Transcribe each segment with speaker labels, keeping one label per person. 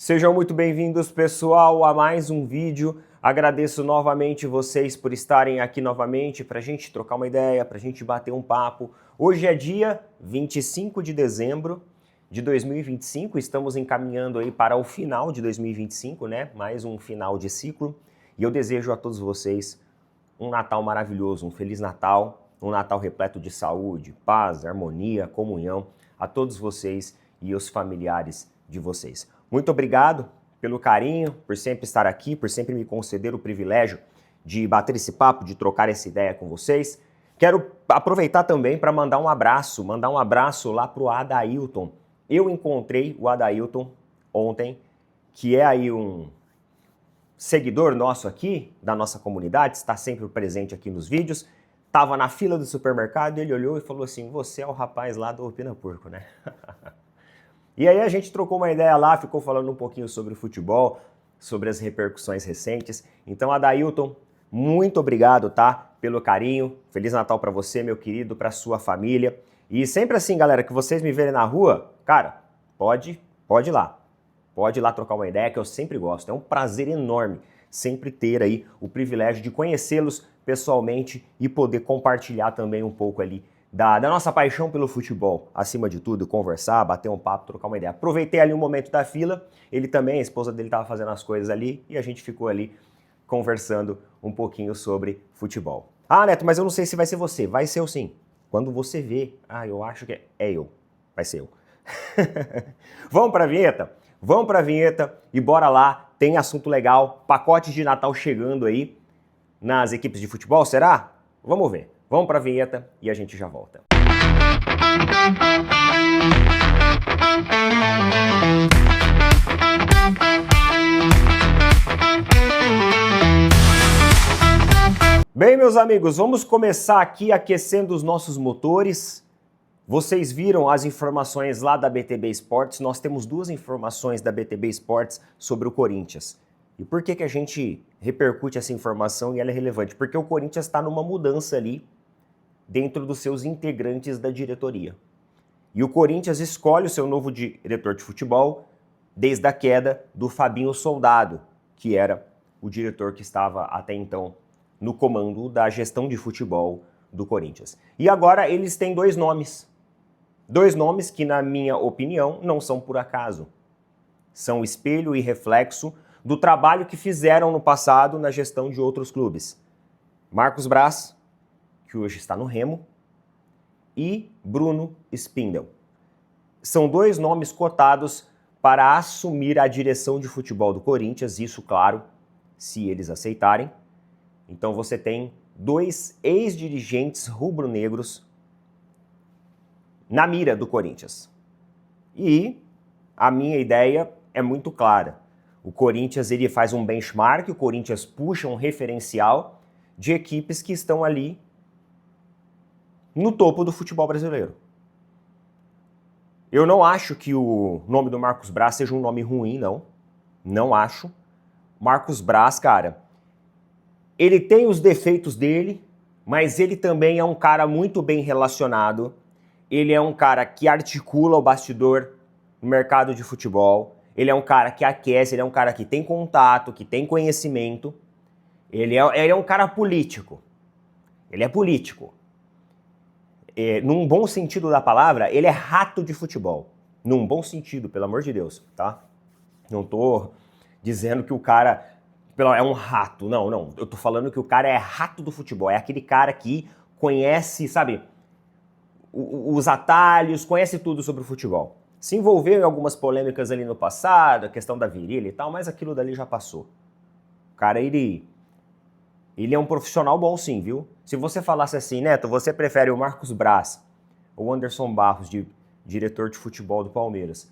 Speaker 1: Sejam muito bem-vindos, pessoal, a mais um vídeo. Agradeço novamente vocês por estarem aqui novamente para a gente trocar uma ideia, para a gente bater um papo. Hoje é dia 25 de dezembro de 2025, estamos encaminhando aí para o final de 2025, né? Mais um final de ciclo. E eu desejo a todos vocês um Natal maravilhoso, um Feliz Natal, um Natal repleto de saúde, paz, harmonia, comunhão a todos vocês e os familiares de vocês. Muito obrigado pelo carinho, por sempre estar aqui, por sempre me conceder o privilégio de bater esse papo, de trocar essa ideia com vocês. Quero aproveitar também para mandar um abraço lá para o Adailton. Eu encontrei o Adailton ontem, que é aí um seguidor nosso aqui, da nossa comunidade, está sempre presente aqui nos vídeos. Estava na fila do supermercado, ele olhou e falou assim: você é o rapaz lá do Opina Porco, né? E aí a gente trocou uma ideia lá, ficou falando um pouquinho sobre o futebol, sobre as repercussões recentes. Então, Adailton, muito obrigado, tá? Pelo carinho. Feliz Natal para você, meu querido, para sua família. E sempre assim, galera, que vocês me verem na rua, cara, pode ir lá. Pode ir lá trocar uma ideia, que eu sempre gosto. É um prazer enorme sempre ter aí o privilégio de conhecê-los pessoalmente e poder compartilhar também um pouco ali da nossa paixão pelo futebol, acima de tudo, conversar, bater um papo, trocar uma ideia. Aproveitei ali um momento da fila, ele também, a esposa dele estava fazendo as coisas ali e a gente ficou ali conversando um pouquinho sobre futebol. Ah, Neto, mas eu não sei se vai ser você. Vai ser eu sim. Quando você vê, eu acho que é eu. Vai ser eu. Vamos para a vinheta? Vamos para a vinheta e bora lá. Tem assunto legal, pacotes de Natal chegando aí nas equipes de futebol, será? Vamos ver. Vamos para a vinheta e a gente já volta. Bem, meus amigos, vamos começar aqui aquecendo os nossos motores. Vocês viram as informações lá da BTB Esportes. Nós temos duas informações da BTB Esportes sobre o Corinthians. E por que a gente repercute essa informação e ela é relevante? Porque o Corinthians está numa mudança ali dentro dos seus integrantes da diretoria. E o Corinthians escolhe o seu novo diretor de futebol desde a queda do Fabinho Soldado, que era o diretor que estava até então no comando da gestão de futebol do Corinthians. E agora eles têm dois nomes. Dois nomes que, na minha opinião, não são por acaso. São espelho e reflexo do trabalho que fizeram no passado na gestão de outros clubes. Marcos Braz, que hoje está no Remo, e Bruno Spindel. São dois nomes cotados para assumir a direção de futebol do Corinthians, isso, claro, se eles aceitarem. Então você tem dois ex-dirigentes rubro-negros na mira do Corinthians. E a minha ideia é muito clara. O Corinthians ele faz um benchmark, o Corinthians puxa um referencial de equipes que estão ali no topo do futebol brasileiro. Eu não acho que o nome do Marcos Braz seja um nome ruim, não. Não acho. Marcos Braz, cara, ele tem os defeitos dele, mas ele também é um cara muito bem relacionado. Ele é um cara que articula o bastidor no mercado de futebol. Ele é um cara que aquece, ele é um cara que tem contato, que tem conhecimento. Ele é um cara político. Ele é político. Num bom sentido da palavra, ele é rato de futebol. Num bom sentido, pelo amor de Deus, tá? Não tô dizendo que o cara é um rato, não. Eu tô falando que o cara é rato do futebol. É aquele cara que conhece, sabe, os atalhos, conhece tudo sobre o futebol. Se envolveu em algumas polêmicas ali no passado, a questão da virilha e tal, mas aquilo dali já passou. O cara, ele é um profissional bom sim, viu? Se você falasse assim, Neto, você prefere o Marcos Braz ou o Anderson Barros, diretor de futebol do Palmeiras?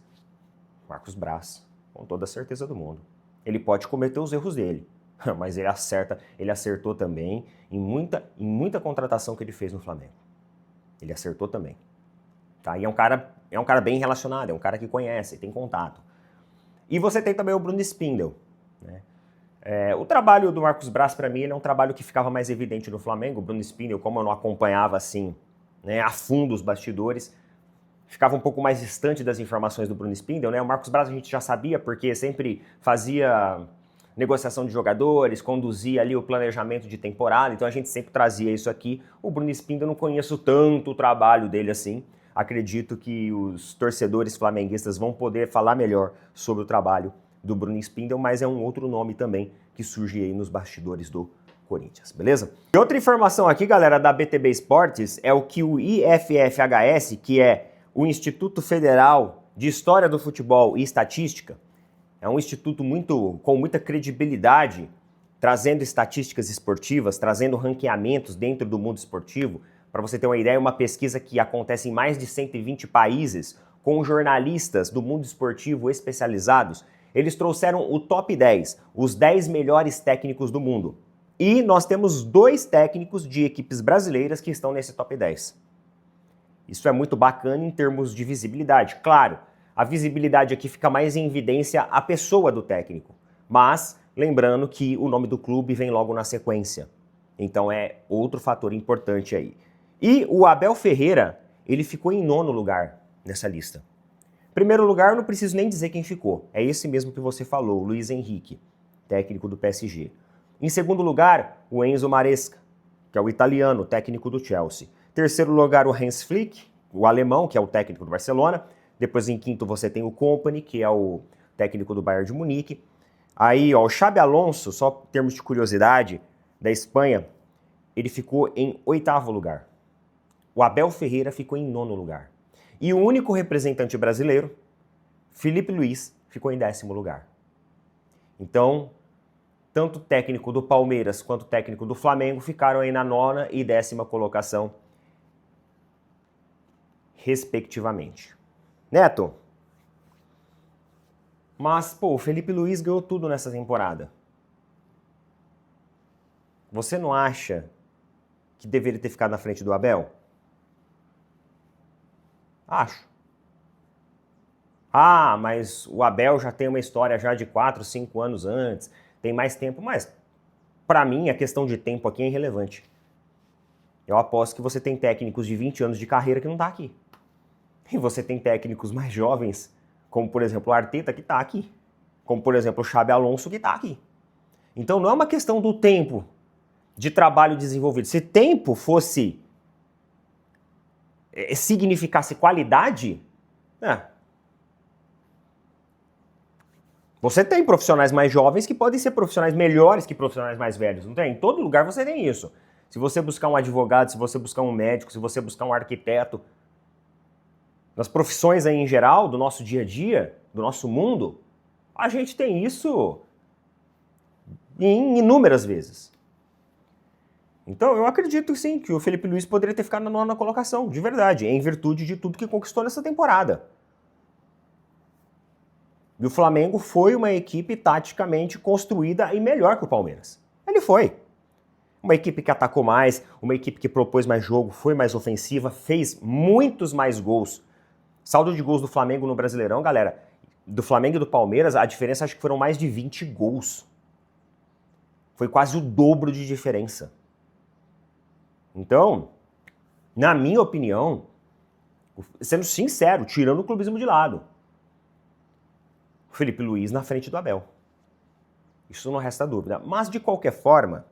Speaker 1: Marcos Braz, com toda a certeza do mundo. Ele pode cometer os erros dele, mas ele acertou também em muita contratação que ele fez no Flamengo. Ele acertou também. Tá? E é um cara bem relacionado, é um cara que conhece, tem contato. E você tem também o Bruno Spindel, né? O trabalho do Marcos Braz, para mim, ele é um trabalho que ficava mais evidente no Flamengo. O Bruno Spindel, como eu não acompanhava assim, né, a fundo os bastidores, ficava um pouco mais distante das informações do Bruno Spindel, né? O Marcos Braz a gente já sabia, porque sempre fazia negociação de jogadores, conduzia ali o planejamento de temporada, então a gente sempre trazia isso aqui. O Bruno Spindel, eu não conheço tanto o trabalho dele assim. Acredito que os torcedores flamenguistas vão poder falar melhor sobre o trabalho do Bruno Spindel, mas é um outro nome também que surge aí nos bastidores do Corinthians, beleza? E outra informação aqui, galera, da BTB Esportes, é o que o IFFHS, que é o Instituto Federal de História do Futebol e Estatística, é um instituto com muita credibilidade, trazendo estatísticas esportivas, trazendo ranqueamentos dentro do mundo esportivo. Para você ter uma ideia, uma pesquisa que acontece em mais de 120 países, com jornalistas do mundo esportivo especializados. Eles trouxeram o top 10, os 10 melhores técnicos do mundo. E nós temos 2 técnicos de equipes brasileiras que estão nesse top 10. Isso é muito bacana em termos de visibilidade. Claro, a visibilidade aqui fica mais em evidência a pessoa do técnico. Mas, lembrando que o nome do clube vem logo na sequência. Então é outro fator importante aí. E o Abel Ferreira, ele ficou em 9º lugar nessa lista. Primeiro lugar, eu não preciso nem dizer quem ficou. É esse mesmo que você falou, o Luiz Henrique, técnico do PSG. Em segundo lugar, o Enzo Maresca, que é o italiano, técnico do Chelsea. Terceiro lugar, o Hans Flick, o alemão, que é o técnico do Barcelona. Depois, em quinto, você tem o Kompany, que é o técnico do Bayern de Munique. Aí, ó, o Xabi Alonso, só em termos de curiosidade, da Espanha, ele ficou em 8º lugar. O Abel Ferreira ficou em 9º lugar. E o único representante brasileiro, Felipe Luiz, ficou em 10º lugar. Então, tanto o técnico do Palmeiras quanto o técnico do Flamengo ficaram aí na 9ª e 10ª colocação, respectivamente. Neto, mas, pô, o Felipe Luiz ganhou tudo nessa temporada. Você não acha que deveria ter ficado na frente do Abel? Acho. Ah, mas o Abel já tem uma história já de 4, 5 anos antes, tem mais tempo, mas para mim a questão de tempo aqui é irrelevante. Eu aposto que você tem técnicos de 20 anos de carreira que não tá aqui. E você tem técnicos mais jovens, como por exemplo o Arteta, que tá aqui. Como por exemplo o Xabi Alonso, que tá aqui. Então não é uma questão do tempo de trabalho desenvolvido. Se tempo significasse qualidade, você tem profissionais mais jovens que podem ser profissionais melhores que profissionais mais velhos, não tem? Em todo lugar você tem isso. Se você buscar um advogado, se você buscar um médico, se você buscar um arquiteto, nas profissões aí em geral, do nosso dia a dia, do nosso mundo, a gente tem isso em inúmeras vezes. Então eu acredito sim que o Felipe Luiz poderia ter ficado na 9ª colocação, de verdade, em virtude de tudo que conquistou nessa temporada. E o Flamengo foi uma equipe taticamente construída e melhor que o Palmeiras. Ele foi. Uma equipe que atacou mais, uma equipe que propôs mais jogo, foi mais ofensiva, fez muitos mais gols. Saldo de gols do Flamengo no Brasileirão, galera, do Flamengo e do Palmeiras, a diferença acho que foram mais de 20 gols. Foi quase o dobro de diferença. Então, na minha opinião, sendo sincero, tirando o clubismo de lado, o Felipe Luiz na frente do Abel. Isso não resta dúvida. Mas de qualquer forma,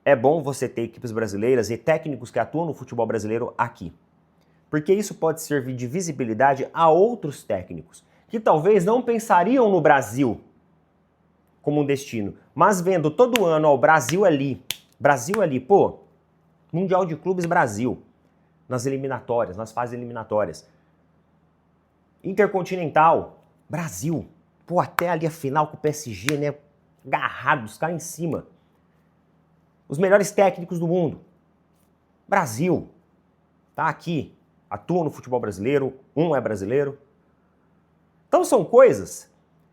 Speaker 1: é bom você ter equipes brasileiras e técnicos que atuam no futebol brasileiro aqui. Porque isso pode servir de visibilidade a outros técnicos que talvez não pensariam no Brasil como um destino, mas vendo todo ano, ó, o Brasil ali, pô, Mundial de Clubes Brasil, nas eliminatórias, nas fases eliminatórias. Intercontinental, Brasil, pô, até ali a final com o PSG, né, agarrados, caras em cima. Os melhores técnicos do mundo. Brasil, tá aqui, atua no futebol brasileiro, um é brasileiro. Então são coisas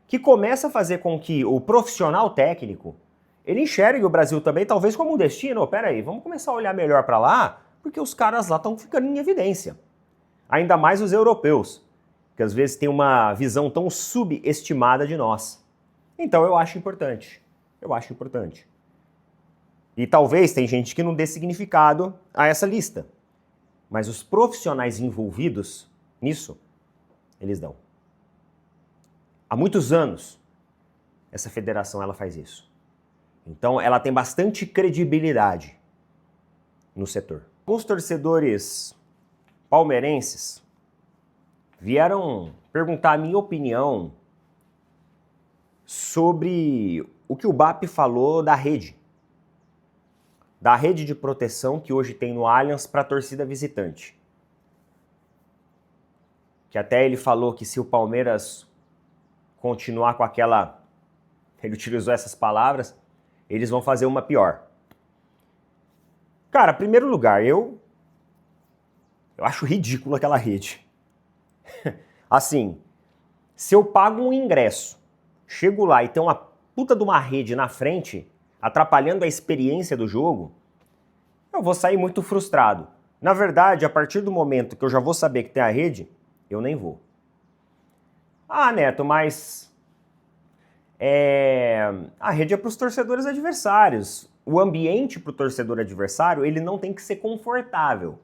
Speaker 1: que começam a fazer com que o profissional técnico, ele enxergue o Brasil também talvez como um destino. Pera aí, vamos começar a olhar melhor para lá, porque os caras lá estão ficando em evidência. Ainda mais os europeus, que às vezes têm uma visão tão subestimada de nós. Então eu acho importante. E talvez tem gente que não dê significado a essa lista. Mas os profissionais envolvidos nisso, eles dão. Há muitos anos, essa federação ela faz isso. Então, ela tem bastante credibilidade no setor. Alguns torcedores palmeirenses vieram perguntar a minha opinião sobre o que o BAP falou da rede de proteção que hoje tem no Allianz para a torcida visitante. Que até ele falou que se o Palmeiras continuar com aquela... Ele utilizou essas palavras, eles vão fazer uma pior. Cara, em primeiro lugar, eu acho ridículo aquela rede. Assim, se eu pago um ingresso, chego lá e tem uma puta de uma rede na frente, atrapalhando a experiência do jogo, eu vou sair muito frustrado. Na verdade, a partir do momento que eu já vou saber que tem a rede, eu nem vou. Ah, Neto, mas a rede é para os torcedores adversários. O ambiente para o torcedor adversário, ele não tem que ser confortável.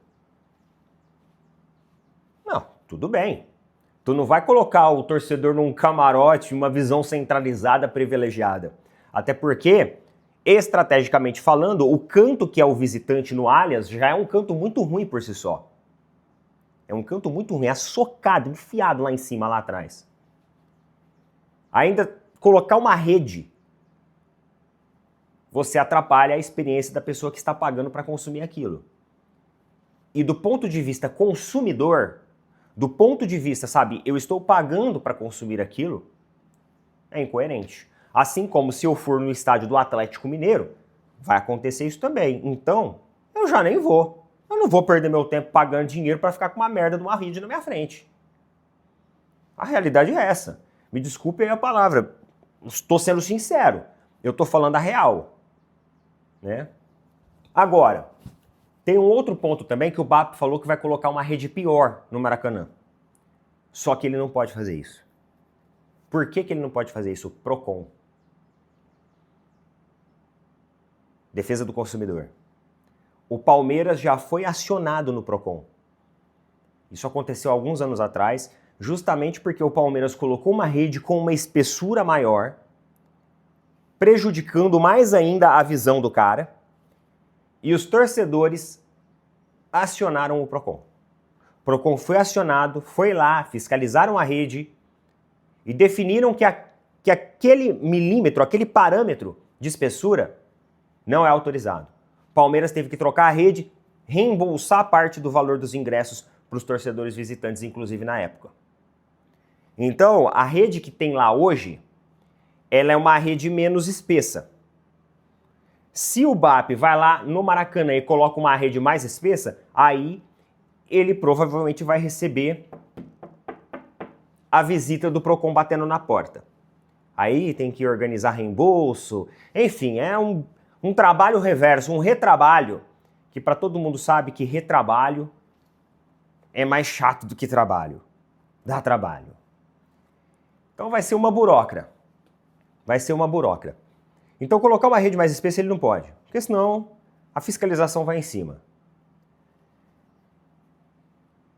Speaker 1: Não, tudo bem. Tu não vai colocar o torcedor num camarote, uma visão centralizada, privilegiada. Até porque, estrategicamente falando, o canto que é o visitante no Allianz já é um canto muito ruim por si só. É um canto muito ruim, é socado, enfiado lá em cima, lá atrás. Ainda colocar uma rede, você atrapalha a experiência da pessoa que está pagando para consumir aquilo. E do ponto de vista consumidor, do ponto de vista, sabe, eu estou pagando para consumir aquilo, é incoerente. Assim como se eu for no estádio do Atlético Mineiro, vai acontecer isso também. Então, eu já nem vou. Eu não vou perder meu tempo pagando dinheiro para ficar com uma merda de uma rede na minha frente. A realidade é essa. Me desculpem a palavra. Estou sendo sincero. Eu estou falando a real. Né? Agora, tem um outro ponto também que o BAP falou que vai colocar uma rede pior no Maracanã. Só que ele não pode fazer isso. Por que ele não pode fazer isso? PROCON. Defesa do Consumidor. O Palmeiras já foi acionado no PROCON. Isso aconteceu alguns anos atrás, justamente porque o Palmeiras colocou uma rede com uma espessura maior, prejudicando mais ainda a visão do cara, e os torcedores acionaram o PROCON. O PROCON foi acionado, foi lá, fiscalizaram a rede e definiram que aquele milímetro, aquele parâmetro de espessura não é autorizado. O Palmeiras teve que trocar a rede, reembolsar parte do valor dos ingressos para os torcedores visitantes, inclusive na época. Então, a rede que tem lá hoje, ela é uma rede menos espessa. Se o BAP vai lá no Maracanã e coloca uma rede mais espessa, aí ele provavelmente vai receber a visita do PROCON batendo na porta. Aí tem que organizar reembolso, enfim, é um trabalho reverso, um retrabalho, que para todo mundo sabe que retrabalho é mais chato do que trabalho. Dá trabalho. Então vai ser uma burocra. Vai ser uma burocra. Então colocar uma rede mais espessa ele não pode, porque senão a fiscalização vai em cima.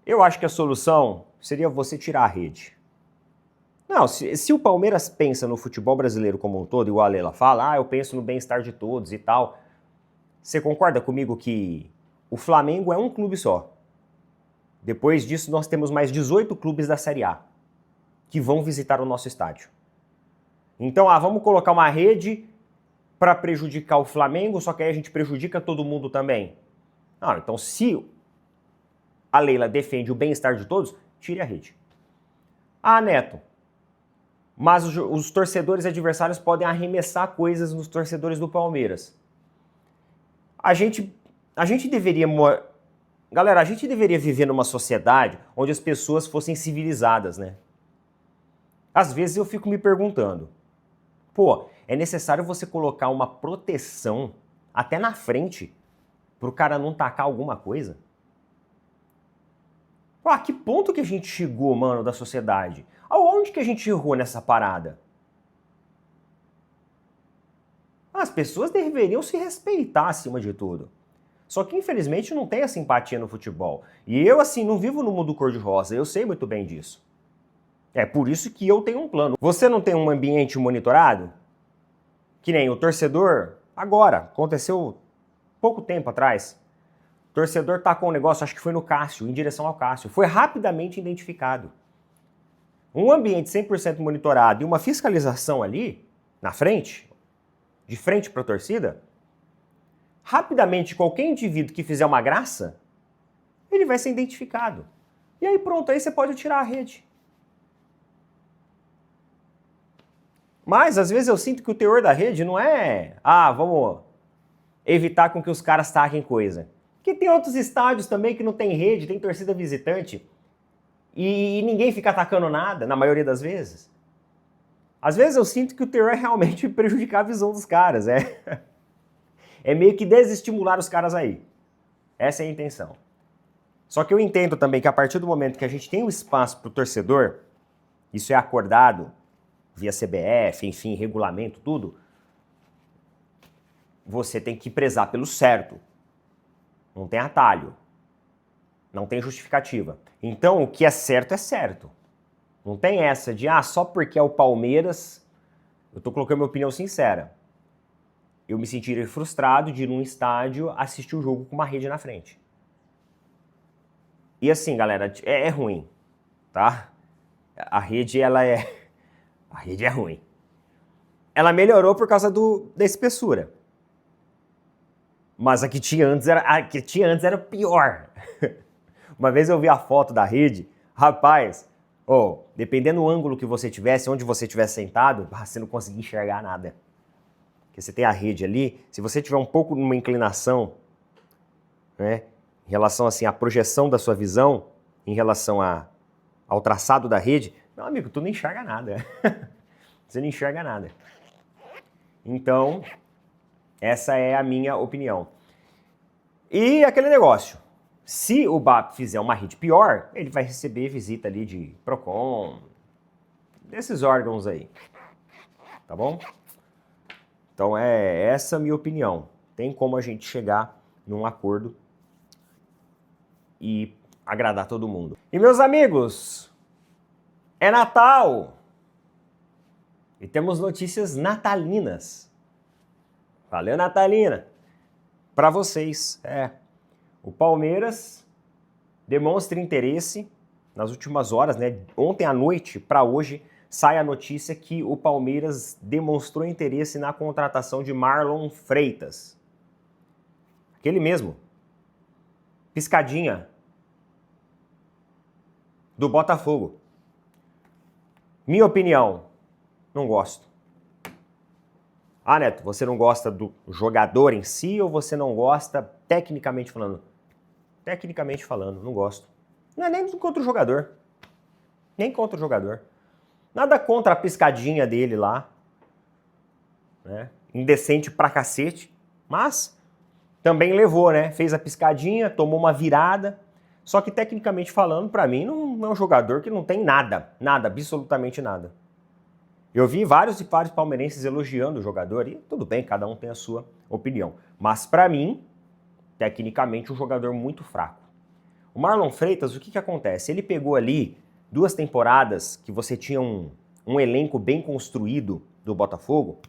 Speaker 1: Eu acho que a solução seria você tirar a rede. Não, se o Palmeiras pensa no futebol brasileiro como um todo, igual a Leila fala, eu penso no bem-estar de todos e tal, você concorda comigo que o Flamengo é um clube só? Depois disso nós temos mais 18 clubes da Série A que vão visitar o nosso estádio. Então, vamos colocar uma rede para prejudicar o Flamengo, só que aí a gente prejudica todo mundo também. Não, então se a Leila defende o bem-estar de todos, tire a rede. Ah, Neto, mas os torcedores adversários podem arremessar coisas nos torcedores do Palmeiras. A gente deveria... Galera, a gente deveria viver numa sociedade onde as pessoas fossem civilizadas, né? Às vezes eu fico me perguntando, é necessário você colocar uma proteção até na frente pro cara não tacar alguma coisa? A que ponto que a gente chegou, mano, da sociedade? Aonde que a gente errou nessa parada? As pessoas deveriam se respeitar acima de tudo. Só que, infelizmente, não tem a simpatia no futebol. E eu, assim, não vivo no mundo cor-de-rosa, eu sei muito bem disso. É por isso que eu tenho um plano. Você não tem um ambiente monitorado? Que nem o torcedor, agora, aconteceu pouco tempo atrás. O torcedor tacou um negócio, acho que foi no Cássio, em direção ao Cássio. Foi rapidamente identificado. Um ambiente 100% monitorado e uma fiscalização ali, na frente, de frente para a torcida, rapidamente qualquer indivíduo que fizer uma graça, ele vai ser identificado. E aí pronto, aí você pode tirar a rede. Mas às vezes eu sinto que o teor da rede não é, vamos evitar com que os caras taquem coisa. Porque tem outros estádios também que não tem rede, tem torcida visitante, e ninguém fica atacando nada, na maioria das vezes. Às vezes eu sinto que o teor é realmente prejudicar a visão dos caras, é meio que desestimular os caras aí. Essa é a intenção. Só que eu entendo também que a partir do momento que a gente tem um espaço para o torcedor, isso é acordado via CBF, enfim, regulamento, tudo, você tem que prezar pelo certo. Não tem atalho. Não tem justificativa. Então, o que é certo. Não tem essa de, só porque é o Palmeiras, eu tô colocando minha opinião sincera. Eu me sentiria frustrado de ir num estádio assistir o jogo com uma rede na frente. E assim, galera, é ruim, tá? A rede é ruim. Ela melhorou por causa da espessura. Mas a que tinha antes era pior. Uma vez eu vi a foto da rede, rapaz, dependendo do ângulo que você tivesse, onde você estivesse sentado, você não conseguia enxergar nada. Porque você tem a rede ali, se você tiver um pouco numa inclinação, né, em relação assim à projeção da sua visão, em relação ao traçado da rede, meu amigo, tu não enxerga nada. Você não enxerga nada. Então, essa é a minha opinião. E aquele negócio, se o BAP fizer uma rede pior, ele vai receber visita ali de Procon, desses órgãos aí, tá bom? Então é essa a minha opinião. Tem como a gente chegar num acordo e agradar todo mundo. E meus amigos, é Natal! E temos notícias natalinas. Valeu, Natalina! Para vocês, o Palmeiras demonstra interesse nas últimas horas, né? Ontem à noite para hoje sai a notícia que o Palmeiras demonstrou interesse na contratação de Marlon Freitas. Aquele mesmo. Piscadinha. Do Botafogo. Minha opinião, não gosto. Neto, você não gosta do jogador em si ou você não gosta tecnicamente falando? Tecnicamente falando, não gosto. Não é nem contra o jogador. Nem contra o jogador. Nada contra a piscadinha dele lá. Né? Indecente pra cacete. Mas também levou, né? Fez a piscadinha, tomou uma virada. Só que tecnicamente falando, pra mim, não é um jogador que não tem nada. Nada, absolutamente nada. Eu vi vários palmeirenses elogiando o jogador e tudo bem, cada um tem a sua opinião. Mas pra mim, tecnicamente, um jogador muito fraco. O Marlon Freitas, o que acontece? Ele pegou ali 2 temporadas que você tinha um elenco bem construído do Botafogo,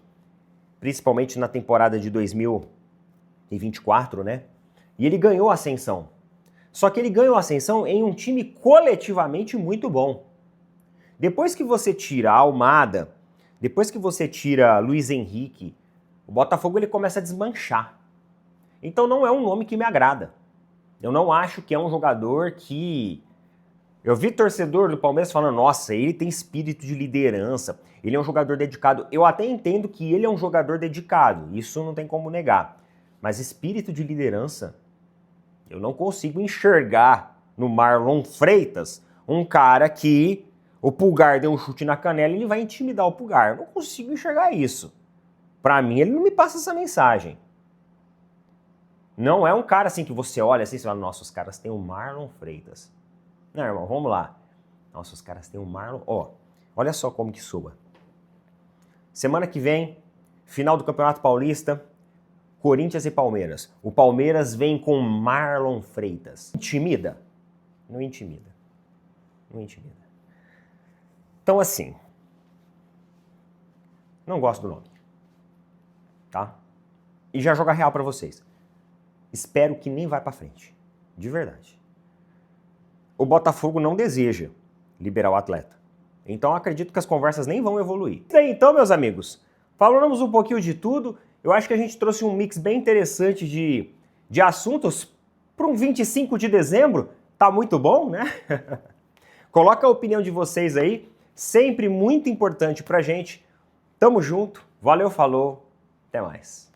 Speaker 1: principalmente na temporada de 2024, né? E ele ganhou a ascensão. Só que ele ganhou a ascensão em um time coletivamente muito bom. Depois que você tira a Almada, depois que você tira Luiz Henrique, o Botafogo ele começa a desmanchar. Então não é um nome que me agrada. Eu não acho que é um jogador que... Eu vi torcedor do Palmeiras falando, nossa, ele tem espírito de liderança, ele é um jogador dedicado. Eu até entendo que ele é um jogador dedicado, isso não tem como negar. Mas espírito de liderança, eu não consigo enxergar no Marlon Freitas um cara que o Pulgar deu um chute na canela e ele vai intimidar o Pulgar. Eu não consigo enxergar isso. Pra mim, ele não me passa essa mensagem. Não é um cara assim que você olha assim e fala, nossa, os caras têm o Marlon Freitas. Não, irmão, vamos lá. Nossa, os caras têm o Marlon... olha só como que soa. Semana que vem, final do Campeonato Paulista, Corinthians e Palmeiras. O Palmeiras vem com Marlon Freitas. Intimida? Não intimida. Não intimida. Então, assim, não gosto do nome, tá? E já joga real pra vocês. Espero que nem vá pra frente, de verdade. O Botafogo não deseja liberar o atleta. Então, acredito que as conversas nem vão evoluir. E aí, então, meus amigos, falamos um pouquinho de tudo. Eu acho que a gente trouxe um mix bem interessante de assuntos para um 25 de dezembro. Tá muito bom, né? Coloca a opinião de vocês aí. Sempre muito importante pra gente. Tamo junto. Valeu, falou. Até mais.